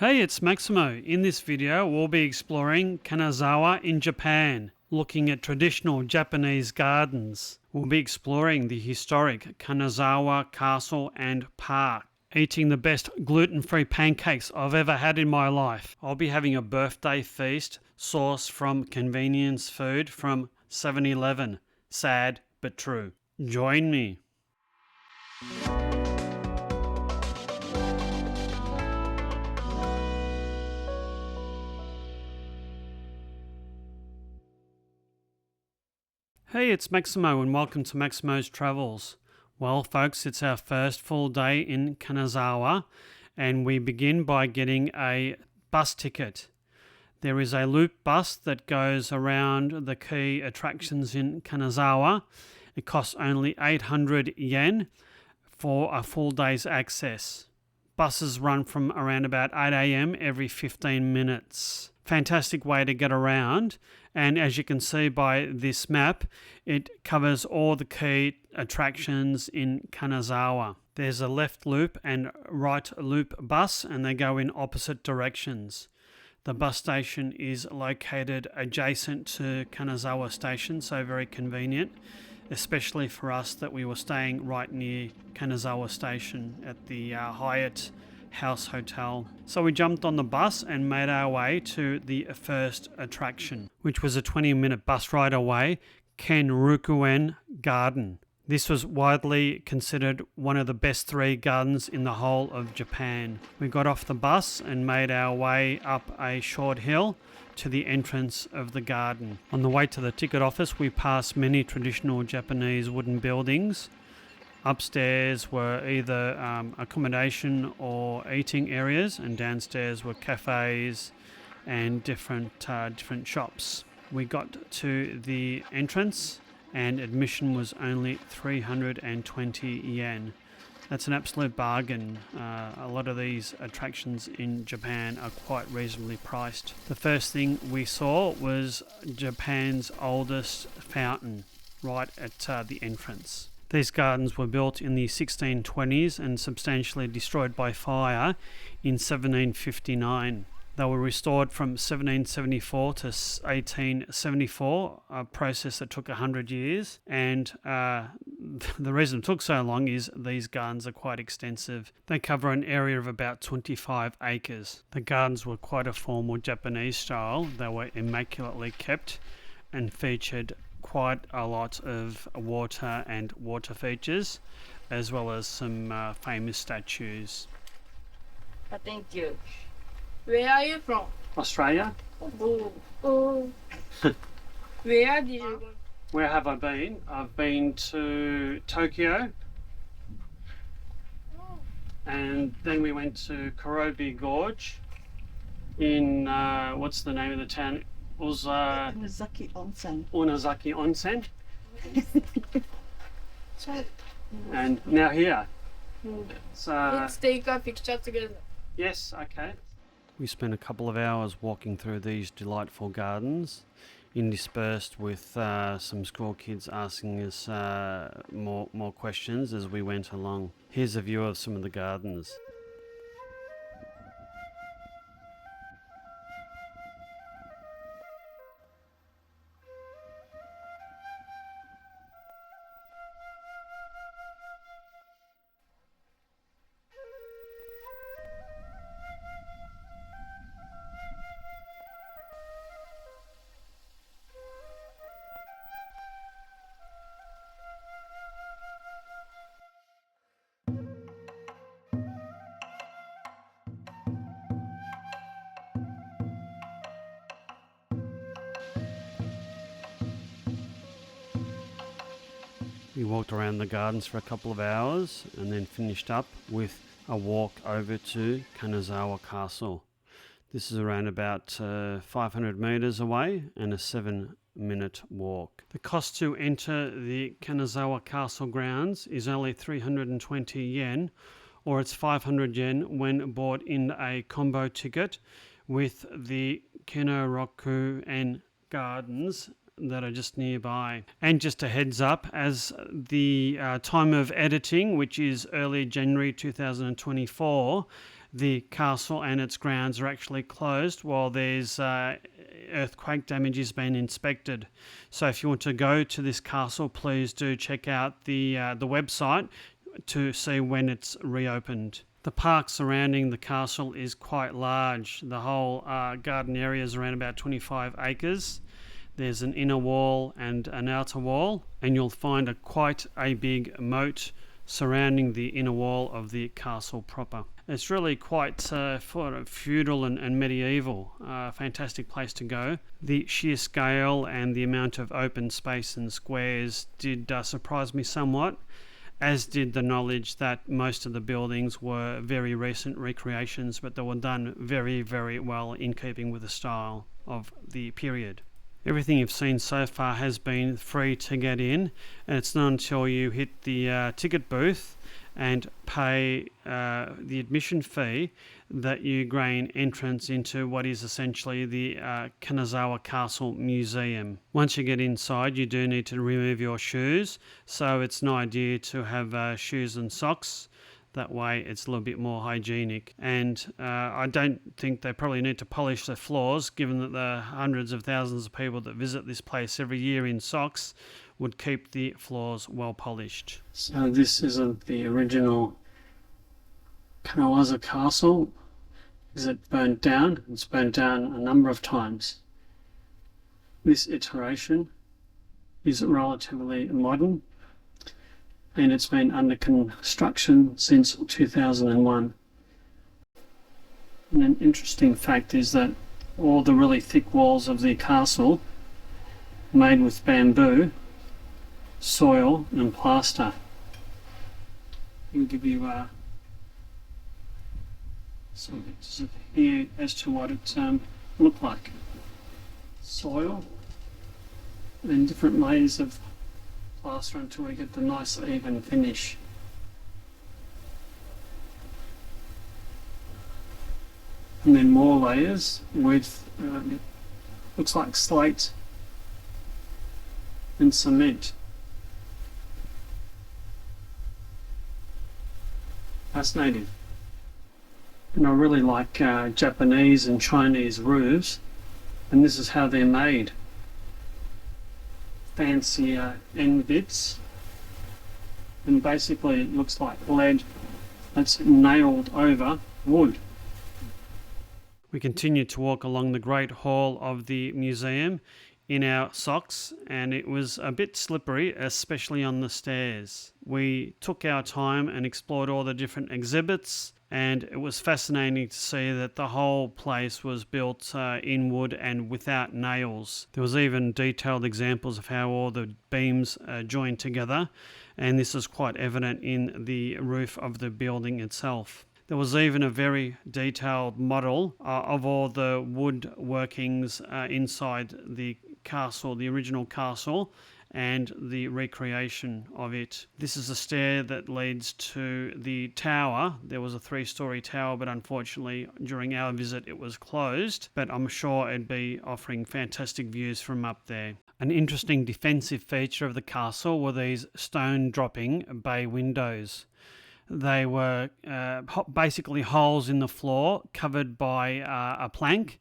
Hey, it's Maximo. In this video, we'll be exploring Kanazawa in Japan, looking at traditional Japanese gardens. We'll be exploring the historic Kanazawa Castle and Park, eating the best gluten-free pancakes I've ever had in my life. I'll be having a birthday feast sourced from convenience food from 7-Eleven. Sad but true. Join me. Hey, it's Maximo and welcome to Maximo's Travels. Well, folks, it's our first full day in Kanazawa and we begin by getting a bus ticket. There is a loop bus that goes around the key attractions in Kanazawa. It costs only 800 yen for a full day's access. Buses run from around about 8 a.m. every 15 minutes. Fantastic way to get around, and as you can see by this map, it covers all the key attractions in Kanazawa. There's a left loop and right loop bus, and they go in opposite directions. The bus station is located adjacent to Kanazawa Station, so very convenient, especially for us that we were staying right near Kanazawa Station at the Hyatt House Hotel. So we jumped on the bus and made our way to the first attraction, which was a 20-minute bus ride away, Kenroku-en Garden. This was widely considered one of the best 3 gardens in the whole of Japan. We got off the bus and made our way up a short hill to the entrance of the garden. On the way to the ticket office, we passed many traditional Japanese wooden buildings. Upstairs were either accommodation or eating areas, and downstairs were cafes and different shops. We got to the entrance and admission was only 320 yen. That's an absolute bargain. A lot of these attractions in Japan are quite reasonably priced. The first thing we saw was Japan's oldest fountain right at the entrance. These gardens were built in the 1620s and substantially destroyed by fire in 1759. They were restored from 1774 to 1874, a process that took 100 years. And the reason it took so long is these gardens are quite extensive. They cover an area of about 25 acres. The gardens were quite a formal Japanese style. They were immaculately kept and featured quite a lot of water and water features, as well as some famous statues. Thank you. Where are you from? Australia. Oh. Where did you go? Where have I been? I've been to Tokyo, and then we went to Kurobe Gorge in, what's the name of the town? Unozaki Onsen. Unozaki Onsen. And now here. So, Let's take a picture together. yes, okay. We spent a couple of hours walking through these delightful gardens, interspersed with some school kids asking us more questions as we went along. Here's a view of some of the gardens. We walked around the gardens for a couple of hours and then finished up with a walk over to Kanazawa Castle. This is around about 500 metres away and a 7-minute walk. The cost to enter the Kanazawa Castle grounds is only 320 yen, or it's 500 yen when bought in a combo ticket with the Kenroku-en Gardens that are just nearby. And just a heads up, as the time of editing, which is early January 2024, the castle and its grounds are actually closed while there's earthquake damage is being inspected. So if you want to go to this castle, please do check out the website to see when it's reopened. The park surrounding the castle is quite large. The whole garden area is around about 25 acres. There's an inner wall and an outer wall, and you'll find quite a big moat surrounding the inner wall of the castle proper. It's really quite feudal and medieval. Fantastic place to go. The sheer scale and the amount of open space and squares did surprise me somewhat, as did the knowledge that most of the buildings were very recent recreations, but they were done very, very well in keeping with the style of the period. Everything you've seen so far has been free to get in, and it's not until you hit the ticket booth and pay the admission fee that you gain entrance into what is essentially the Kanazawa Castle Museum. Once you get inside, you do need to remove your shoes, so it's an idea to have shoes and socks. That way it's a little bit more hygienic. And I don't think they probably need to polish the floors, given that the hundreds of thousands of people that visit this place every year in socks would keep the floors well polished. So this isn't the original Kanazawa Castle. Is it burnt down? It's burnt down a number of times. This iteration is relatively modern, and it's been under construction since 2001. And an interesting fact is that all the really thick walls of the castle are made with bamboo, soil and plaster. I'll give you some pictures here as to what it looked like. Soil and different layers of plaster until we get the nice even finish. And then more layers with looks like slate and cement. Fascinating. And I really like Japanese and Chinese roofs, and this is how they're made. Fancy end bits, and basically it looks like lead that's nailed over wood. We continued to walk along the Great Hall of the museum in our socks, and it was a bit slippery, especially on the stairs. We took our time and explored all the different exhibits, and it was fascinating to see that the whole place was built in wood and without nails. There was even detailed examples of how all the beams joined together, and this is quite evident in the roof of the building itself. There was even a very detailed model of all the wood workings inside the castle, the original castle, and the recreation of it. This is a stair that leads to the tower. There was a 3-story tower, but unfortunately during our visit it was closed, but I'm sure it'd be offering fantastic views from up there. An interesting defensive feature of the castle were these stone dropping bay windows. They were basically holes in the floor covered by a plank,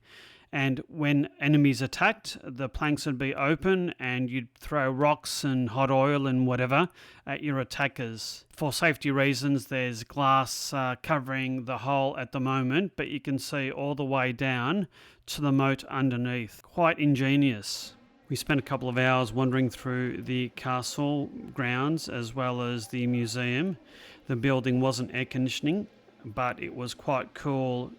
and when enemies attacked, the planks would be open and you'd throw rocks and hot oil and whatever at your attackers. For safety reasons, there's glass covering the hole at the moment, but you can see all the way down to the moat underneath. Quite ingenious. We spent a couple of hours wandering through the castle grounds as well as the museum. The building wasn't air conditioning, but it was quite cool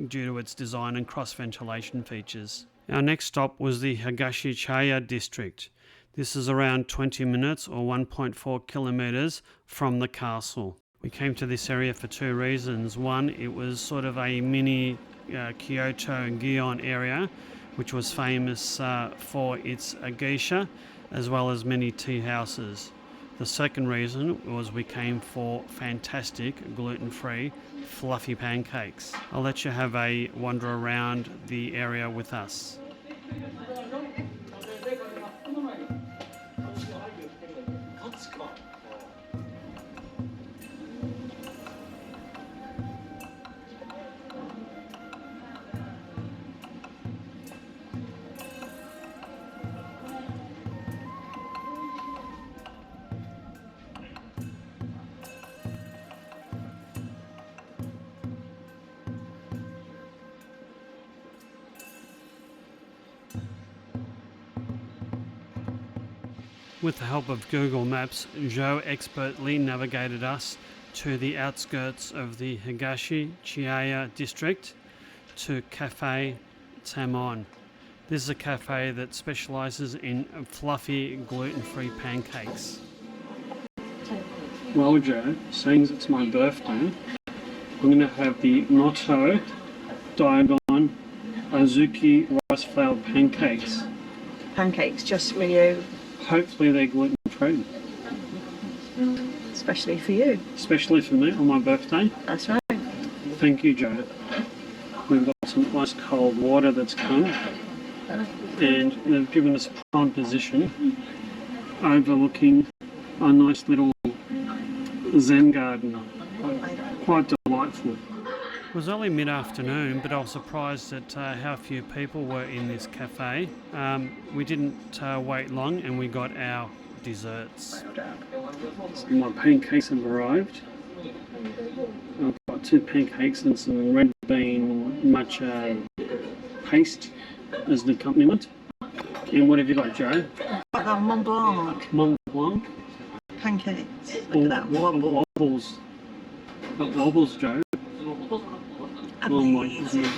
due to its design and cross-ventilation features. Our next stop was the Higashi Chaya District. This is around 20 minutes or 1.4 kilometres from the castle. We came to this area for 2 reasons. One, it was sort of a mini Kyoto and Gion area, which was famous for its geisha, as well as many tea houses. The second reason was we came for fantastic gluten-free fluffy pancakes. I'll let you have a wander around the area with us. With the help of Google Maps, Joe expertly navigated us to the outskirts of the Higashi Chaya District to Cafe Tamon. This is a cafe that specialises in fluffy gluten-free pancakes. Well, Joe, seeing as it's my birthday, I'm going to have the Noto Diagon Azuki rice flour pancakes. Pancakes just for you, Hopefully they're gluten-free. especially for you. Especially for me on my birthday. That's right. Thank you, Joe. We've got some nice cold water that's come, and they've given us a prime position overlooking a nice little Zen garden. Quite delightful. It was only mid-afternoon, but I was surprised at how few people were in this cafe. We didn't wait long, and we got our desserts. My pancakes have arrived. I've got 2 pancakes and some red bean matcha paste as the accompaniment. And what have you got, Joe? Got that Mont Blanc Mont Blanc. pancakes. Look at that wobble. Wobbles. Got wobbles, Joe. Oh my goodness.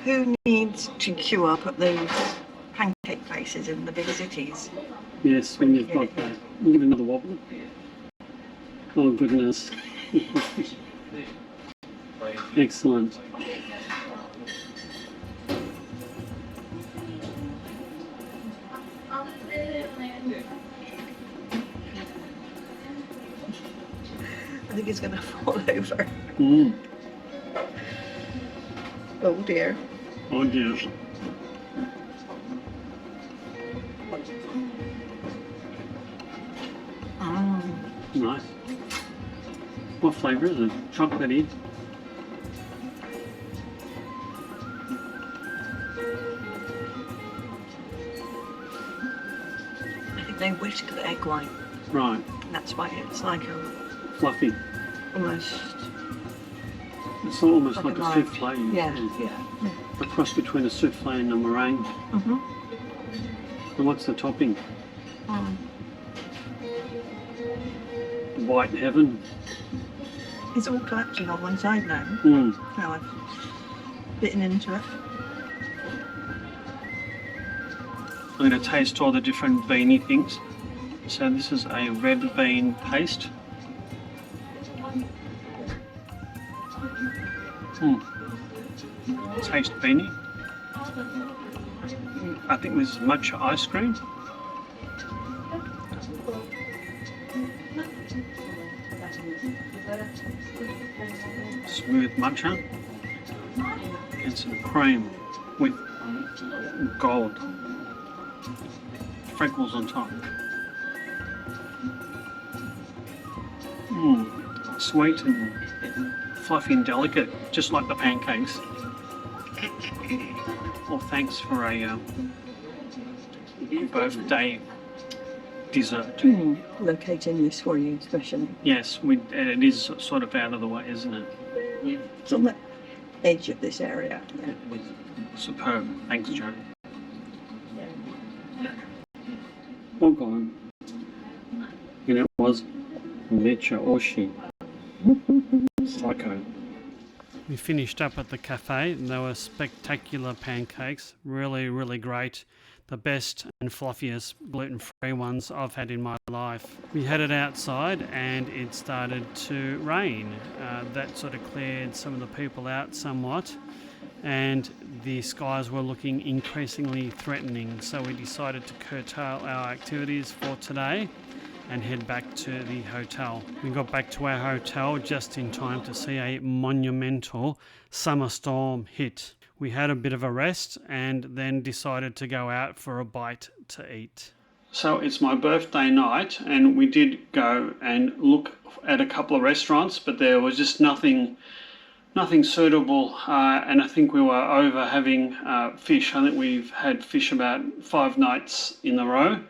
Who needs to queue up at those pancake places in the big cities? Yes, when you've got that. Give it another wobble. Oh goodness. Excellent. I think it's going to fall over. Mm. Oh dear. Oh dear. Nice. What flavour is it? Chocolatey? I think they whisk the egg white. Right. That's why it's like Fluffy. almost. It's almost like a meringue. souffle. Yeah. A cross between a souffle and a meringue. Mm-hmm. And what's the topping? White heaven. It's all collected on one side now. Now I've bitten into it. I'm going to taste all the different beany things. So this is a red bean paste. Taste beany. I think this is matcha ice cream. Smooth matcha. And some cream with gold. Freckles on top. Sweet and fluffy and delicate, just like the pancakes. Well, thanks for a birthday dessert. Locating this for you, especially. Yes, it is sort of out of the way, isn't it? It's on the edge of this area. Yeah. Superb. Thanks, Joe. All gone. And it was Mecha Oshi. Psycho. We finished up at the cafe and they were spectacular pancakes. Really, really great. The best and fluffiest gluten-free ones I've had in my life. We headed outside and it started to rain. That sort of cleared some of the people out somewhat, and the skies were looking increasingly threatening, so we decided to curtail our activities for today and head back to the hotel. We got back to our hotel just in time to see a monumental summer storm hit. We had a bit of a rest and then decided to go out for a bite to eat. So it's my birthday night and we did go and look at a couple of restaurants, but there was just nothing suitable, and I think we were over having fish. I think we've had fish about 5 nights in a row,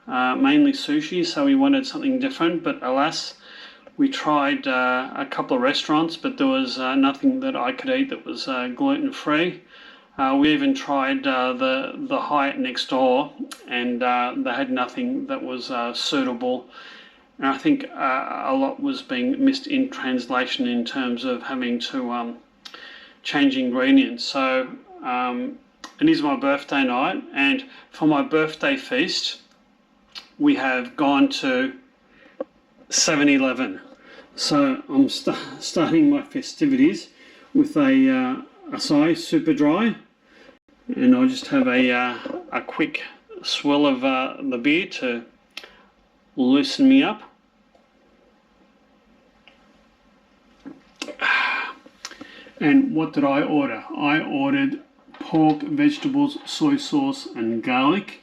mainly sushi, so we wanted something different, but alas, we tried a couple of restaurants, but there was nothing that I could eat that was gluten-free. We even tried the Hyatt next door, and they had nothing that was suitable. And I think a lot was being missed in translation in terms of having to change ingredients. So it is my birthday night, and for my birthday feast, we have gone to 7-Eleven. So I'm starting my festivities with a acai super dry, and I'll just have a quick swill of the beer to loosen me up. And what did I order? I ordered pork, vegetables, soy sauce and garlic.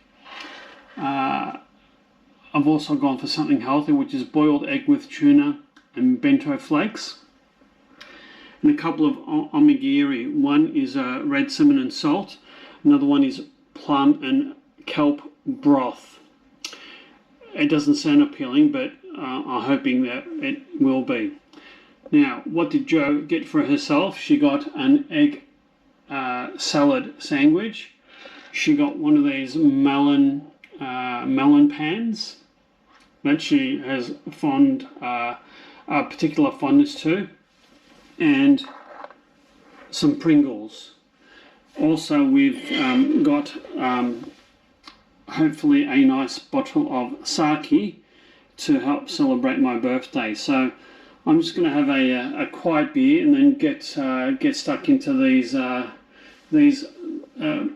I've also gone for something healthy, which is boiled egg with tuna and bento flakes. And a couple of omigiri. One is red salmon and salt. Another one is plum and kelp broth. It doesn't sound appealing, but I'm hoping that it will be. Now, what did Jo get for herself? She got an egg salad sandwich. She got one of these melon pans that she has a particular fondness to, and some Pringles. Also, we've got hopefully a nice bottle of sake to help celebrate my birthday. So I'm just going to have a quiet beer and then get stuck into these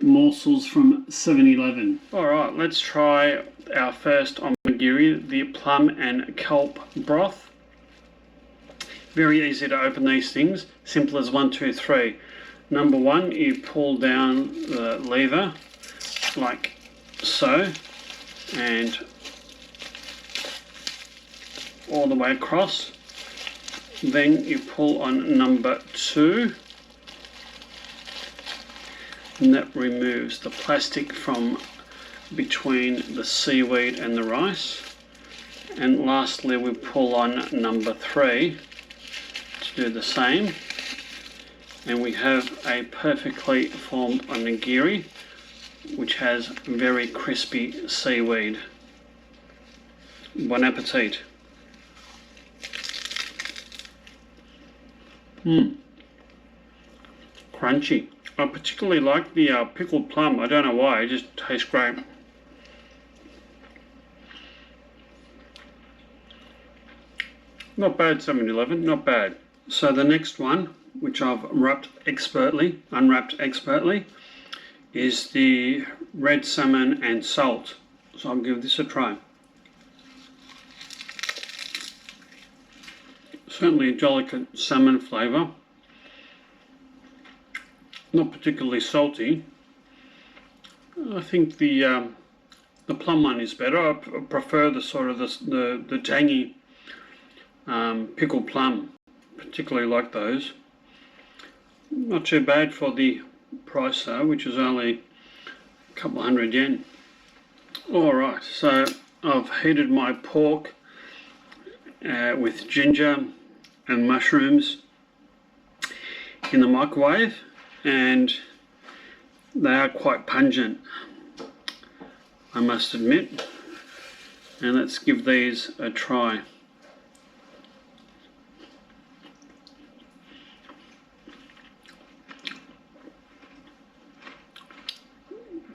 morsels from 7-Eleven. All right, let's try our first omigiri, the plum and kelp broth. Very easy to open these things. Simple as 1, 2, 3. Number 1, you pull down the lever like so, and all the way across. Then you pull on number 2, and that removes the plastic from between the seaweed and the rice. And lastly, we pull on number 3 to do the same, and we have a perfectly formed onigiri which has very crispy seaweed. Bon appetit. Crunchy. I particularly like the pickled plum. I don't know why, it just tastes great. Not bad, 7-Eleven, not bad. So the next one, which I've unwrapped expertly, is the red salmon and salt. So I'll give this a try. Certainly a delicate salmon flavour. Not particularly salty. I think the plum one is better. I prefer the sort of the tangy pickled plum. Particularly like those. Not too bad for the price though, which is only a couple of hundred yen. Alright, so I've heated my pork with ginger and mushrooms in the microwave, and they are quite pungent, I must admit. And let's give these a try.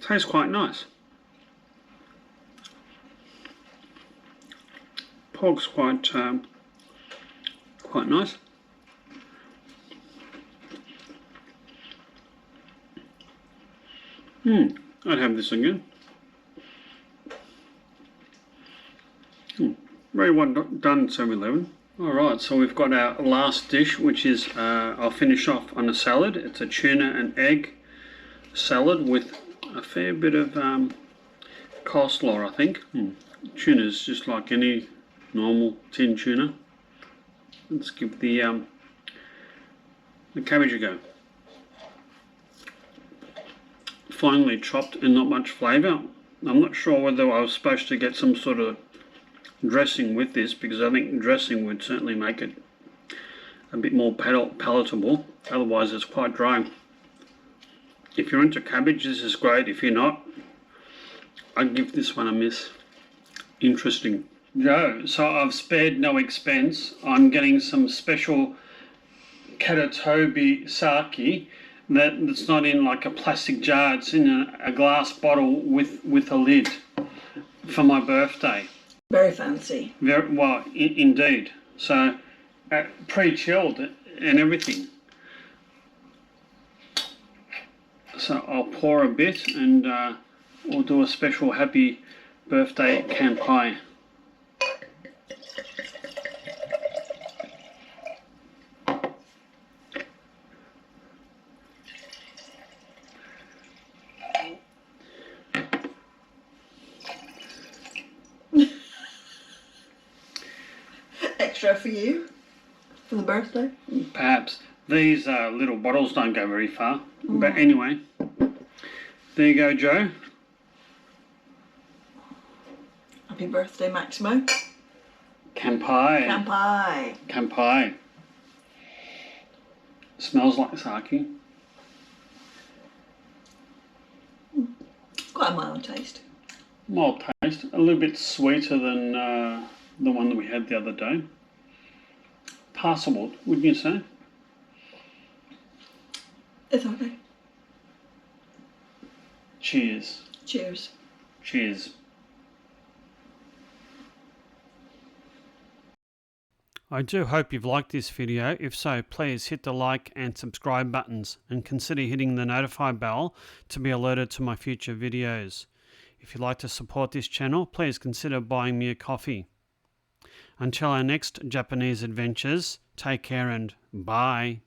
Tastes quite nice. Pork's quite nice. I'd have this again. Very well done, 7-Eleven. Alright, so we've got our last dish, which is, I'll finish off on a salad. It's a tuna and egg salad with a fair bit of coleslaw, I think. Tuna's just like any normal tin tuna. Let's give the cabbage a go. Finely chopped and not much flavour. I'm not sure whether I was supposed to get some sort of dressing with this, because I think dressing would certainly make it a bit more palatable. Otherwise it's quite dry. If you're into cabbage, this is great. If you're not, I'd give this one a miss. Interesting. Joe, so I've spared no expense. I'm getting some special Katatobi sake that's not in like a plastic jar. It's in a glass bottle with a lid for my birthday. Very fancy. Very well, indeed. So pre-chilled and everything. So I'll pour a bit and we'll do a special happy birthday kanpai. Extra for you for the birthday. Perhaps. These little bottles don't go very far. But anyway, there you go, Joe. Happy birthday, Maximo. Kanpai. Kanpai. Kanpai. Smells like sake. Quite a mild taste. Mild taste. A little bit sweeter than the one that we had the other day. Passable, wouldn't you say? It's okay. Cheers. Cheers. Cheers. I do hope you've liked this video. If so, please hit the like and subscribe buttons and consider hitting the notify bell to be alerted to my future videos. If you'd like to support this channel, please consider buying me a coffee. Until our next Japanese adventures, take care and bye.